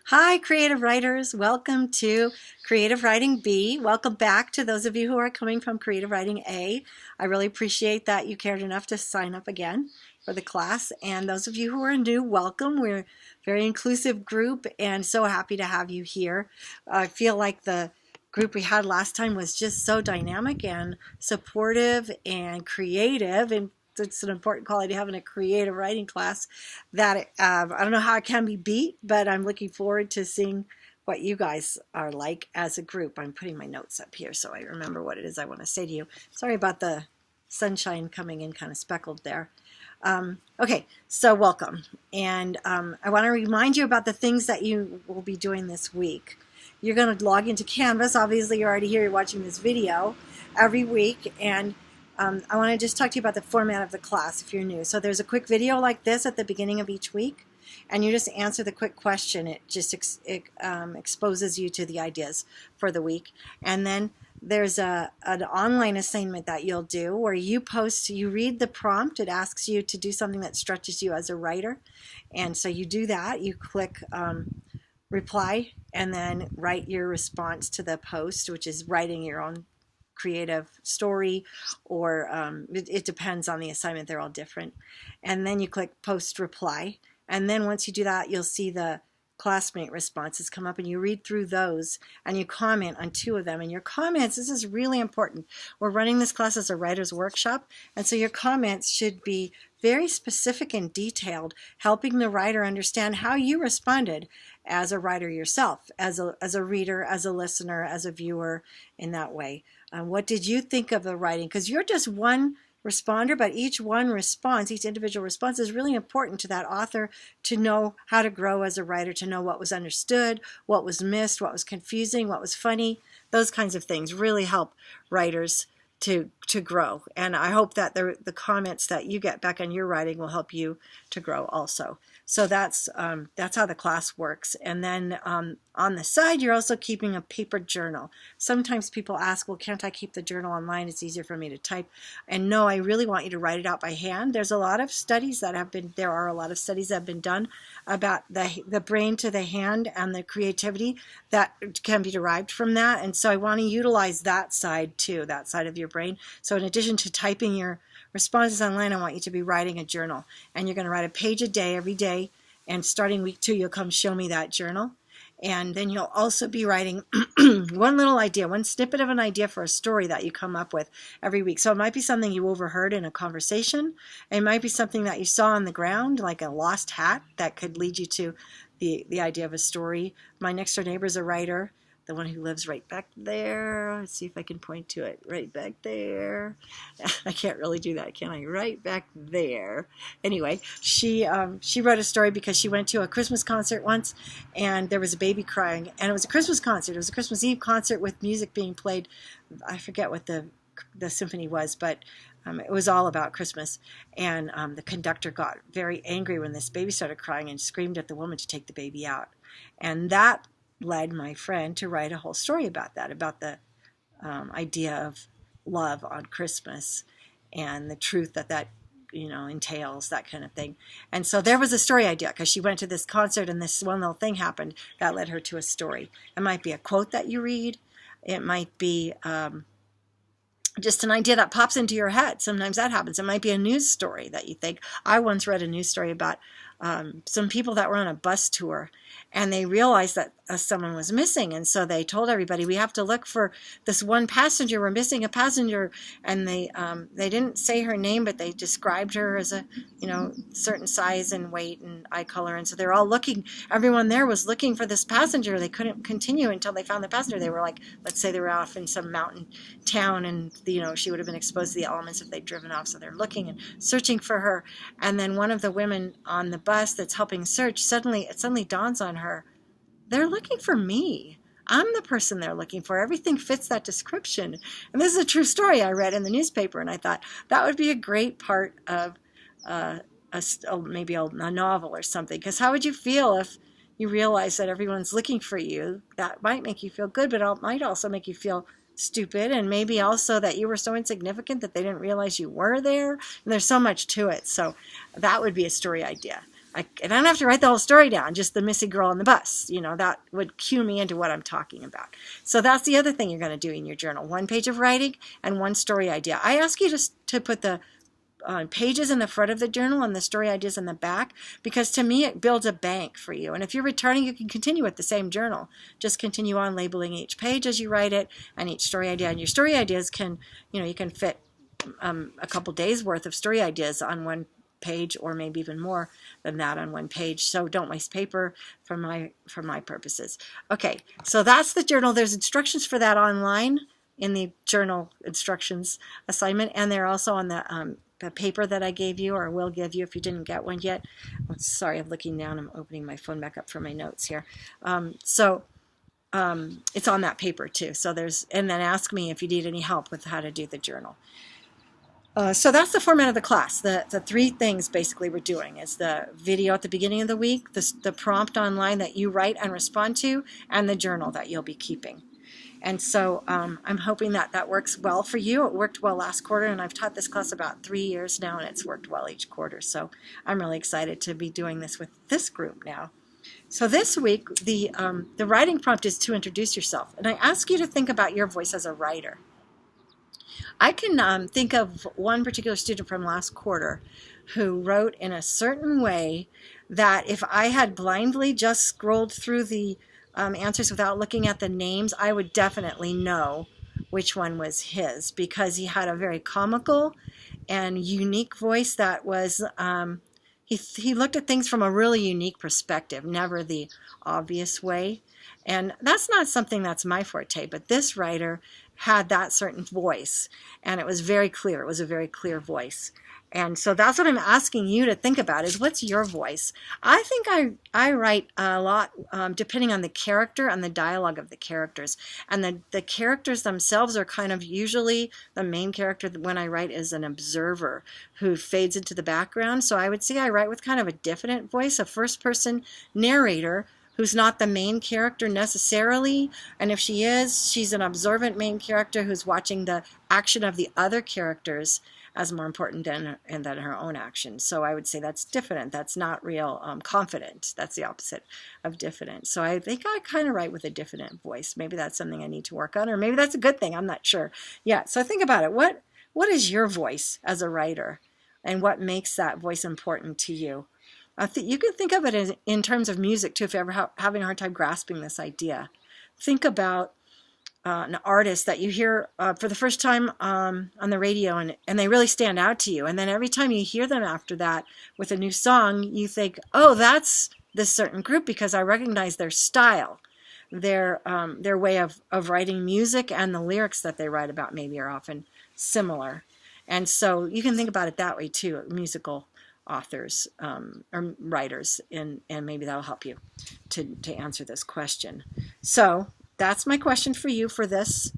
Hi, creative writers. Welcome to Creative Writing B. Welcome back to those of you who are coming from Creative Writing A. I really appreciate that you cared enough to sign up again for the class. And those of you who are new, welcome. We're a very inclusive group and so happy to have you here. I feel like the group we had last time was just so dynamic and supportive and creative, and it's an important quality to have in a creative writing class that I don't know how it can be beat, but I'm looking forward to seeing what you guys are like as a group. I'm putting my notes up here so I remember what it is I want to say to you. Sorry about the sunshine coming in kind of speckled there. Okay, so welcome. And I want to remind you about the things that you will be doing this week. You're going to log into Canvas. Obviously, you're already here, you're watching this video every week, and I want to just talk to you about the format of the class if you're new. So there's a quick video like this at the beginning of each week, and you just answer the quick question. It just exposes you to the ideas for the week. And then there's an online assignment that you'll do where you read the prompt. It asks you to do something that stretches you as a writer. And so you do that. You click reply and then write your response to the post, which is writing your own creative story, or it depends on the assignment. They're all different. And then you click post reply, and then once you do that, you'll see the classmate responses come up, and you read through those and you comment on 2 of them. And your comments, this is really important. We're running this class as a writer's workshop, and so your comments should be very specific and detailed, helping the writer understand how you responded as a writer yourself, as a reader, as a listener, as a viewer, in that way. What did you think of the writing? Because you're just one responder, but each individual response is really important to that author to know how to grow as a writer, to know what was understood, what was missed, what was confusing, what was funny. Those kinds of things really help writers to grow. And I hope that the comments that you get back on your writing will help you to grow also. So that's how the class works. And then on the side, you're also keeping a paper journal. Sometimes people ask, well, can't I keep the journal online? It's easier for me to type. And no, I really want you to write it out by hand. There are a lot of studies that have been done about the brain to the hand and the creativity that can be derived from that. And so I want to utilize that side too, that side of your brain. So in addition to typing your responses online, I want you to be writing a journal. And you're going to write a page a day every day. And starting week 2, you'll come show me that journal. And then you'll also be writing one little idea, one snippet of an idea for a story that you come up with every week. So it might be something you overheard in a conversation. It might be something that you saw on the ground, like a lost hat, that could lead you to the idea of a story. My next door neighbor is a writer, the one who lives right back there. Let's see if I can point to it. Right back there. I can't really do that, can I? Right back there. Anyway, she wrote a story because she went to a Christmas concert once, and there was a baby crying. And it was a Christmas concert. It was a Christmas Eve concert with music being played. I forget what the symphony was, but it was all about Christmas. And the conductor got very angry when this baby started crying and screamed at the woman to take the baby out. And that led my friend to write a whole story about that, about the idea of love on Christmas and the truth that entails, that kind of thing. And so there was a story idea because she went to this concert and this one little thing happened that led her to a story. It might be a quote that you read. It might be just an idea that pops into your head. Sometimes that happens. It might be a news story that you think. I once read a news story about some people that were on a bus tour, and they realized that someone was missing, and so they told everybody, we have to look for this one passenger. We're missing a passenger. And they didn't say her name, but they described her as a certain size and weight and eye color, and so they're all looking. Everyone there was looking for this passenger. They couldn't continue until they found the passenger. They were like, let's say they were off in some mountain town, and she would have been exposed to the elements if they'd driven off. So they're looking and searching for her, and then one of the women on the bus that's helping search, it suddenly dawns on her, they're looking for me. I'm the person they're looking for. Everything fits that description. And this is a true story I read in the newspaper, and I thought that would be a great part of maybe a novel or something. Because how would you feel if you realize that everyone's looking for you? That might make you feel good, but it might also make you feel stupid, and maybe also that you were so insignificant that they didn't realize you were there. And there's so much to it. So that would be a story idea. I don't have to write the whole story down, just the missing girl on the bus. You know, that would cue me into what I'm talking about. So that's the other thing you're going to do in your journal. 1 page of writing and 1 story idea. I ask you to put the pages in the front of the journal and the story ideas in the back, because to me it builds a bank for you. And if you're returning, you can continue with the same journal. Just continue on labeling each page as you write it and each story idea. And your story ideas can, you can fit a couple days worth of story ideas on 1 page, or maybe even more than that on 1 page. So don't waste paper for my purposes. Okay, so that's the journal. There's instructions for that online in the journal instructions assignment, and they're also on the paper that I gave you, or will give you if you didn't get one yet. Oh, sorry, I'm looking down. I'm opening my phone back up for my notes here. It's on that paper too. So and then ask me if you need any help with how to do the journal. So that's the format of the class. The 3 things basically we're doing is the video at the beginning of the week, the prompt online that you write and respond to, and the journal that you'll be keeping. And so I'm hoping that works well for you. It worked well last quarter, and I've taught this class about 3 years now, and it's worked well each quarter. So I'm really excited to be doing this with this group now. So this week, the writing prompt is to introduce yourself. And I ask you to think about your voice as a writer. I can think of one particular student from last quarter who wrote in a certain way that if I had blindly just scrolled through the answers without looking at the names, I would definitely know which one was his, because he had a very comical and unique voice that was, he looked at things from a really unique perspective, never the obvious way. And that's not something that's my forte, but this writer had that certain voice, and it was very clear. It was a very clear voice. And so that's what I'm asking you to think about, is what's your voice? I think I write a lot depending on the character and the dialogue of the characters. And the characters themselves are kind of usually, the main character when I write is an observer who fades into the background. So I would say I write with kind of a diffident voice, a first-person narrator who's not the main character necessarily, and if she is, she's an observant main character who's watching the action of the other characters as more important than her own action. So I would say that's diffident. That's not real confident. That's the opposite of diffident. So I think I kind of write with a diffident voice. Maybe that's something I need to work on, or maybe that's a good thing. I'm not sure. Yeah, so think about it. What is your voice as a writer, and what makes that voice important to you? You can think of it in terms of music too, if you're ever having a hard time grasping this idea. Think about an artist that you hear for the first time on the radio, and they really stand out to you. And then every time you hear them after that with a new song, you think, oh, that's this certain group, because I recognize their style. Their way of writing music, and the lyrics that they write about maybe are often similar. And so you can think about it that way too, musical authors or writers, and maybe that'll help you to answer this question. So that's my question for you for this,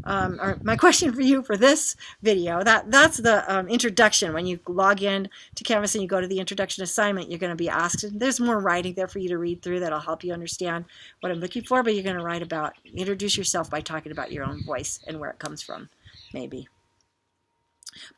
or my question for you for this video. That's the introduction. When you log in to Canvas and you go to the introduction assignment, you're going to be asked, there's more writing there for you to read through that'll help you understand what I'm looking for, but you're going to introduce yourself by talking about your own voice and where it comes from, maybe.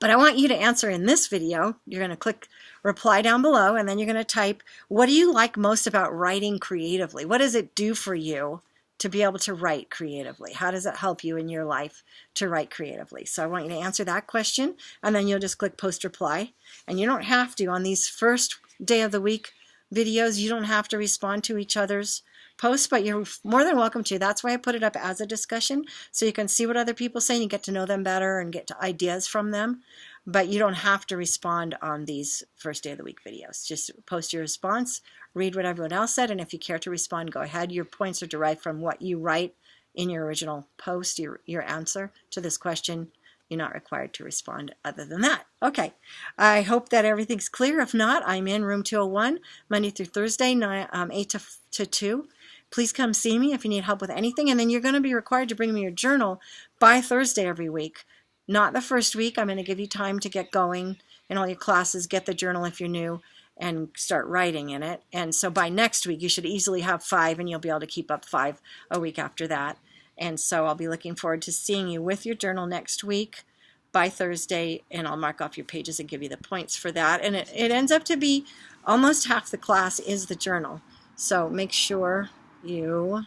But I want you to answer in this video. You're going to click reply down below, and then you're going to type, what do you like most about writing creatively? What does it do for you to be able to write creatively? How does it help you in your life to write creatively? So I want you to answer that question, and then you'll just click post reply. And you don't have to, on these first day of the week videos, you don't have to respond to each other's posts, but you're more than welcome to. That's why I put it up as a discussion, so you can see what other people say and you get to know them better and get to ideas from them. But you don't have to respond on these first day of the week videos. Just post your response, read what everyone else said, and if you care to respond, go ahead. Your points are derived from what you write in your original post, your answer to this question. You're not required to respond other than that. Okay, I hope that everything's clear. If not, I'm in room 201, Monday through Thursday, 8 to 2. Please come see me if you need help with anything. And then you're going to be required to bring me your journal by Thursday every week. Not the first week. I'm going to give you time to get going in all your classes, get the journal if you're new, and start writing in it. And so by next week, you should easily have 5, and you'll be able to keep up 5 a week after that. And so I'll be looking forward to seeing you with your journal next week. by Thursday, and I'll mark off your pages and give you the points for that. And it ends up to be almost half the class is the journal. So make sure you,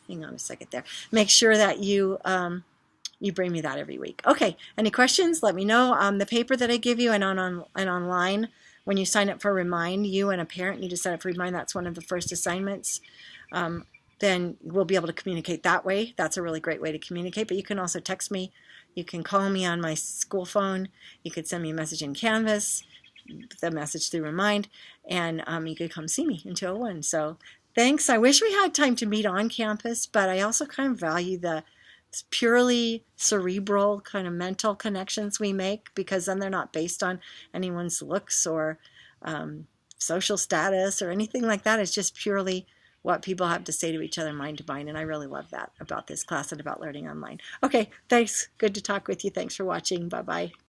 hang on a second there, make sure that you you bring me that every week. Okay, any questions? Let me know. The paper that I give you and online, when you sign up for Remind, you and a parent need to sign up for Remind. That's one of the first assignments. Then we'll be able to communicate that way. That's a really great way to communicate. But you can also text me. You can call me on my school phone. You could send me a message in Canvas, the message through Remind, and you could come see me in 201. So thanks. I wish we had time to meet on campus, but I also kind of value the purely cerebral kind of mental connections we make, because then they're not based on anyone's looks or social status or anything like that. It's just purely what people have to say to each other, mind to mind, and I really love that about this class and about learning online. Okay, thanks. Good to talk with you. Thanks for watching. Bye-bye.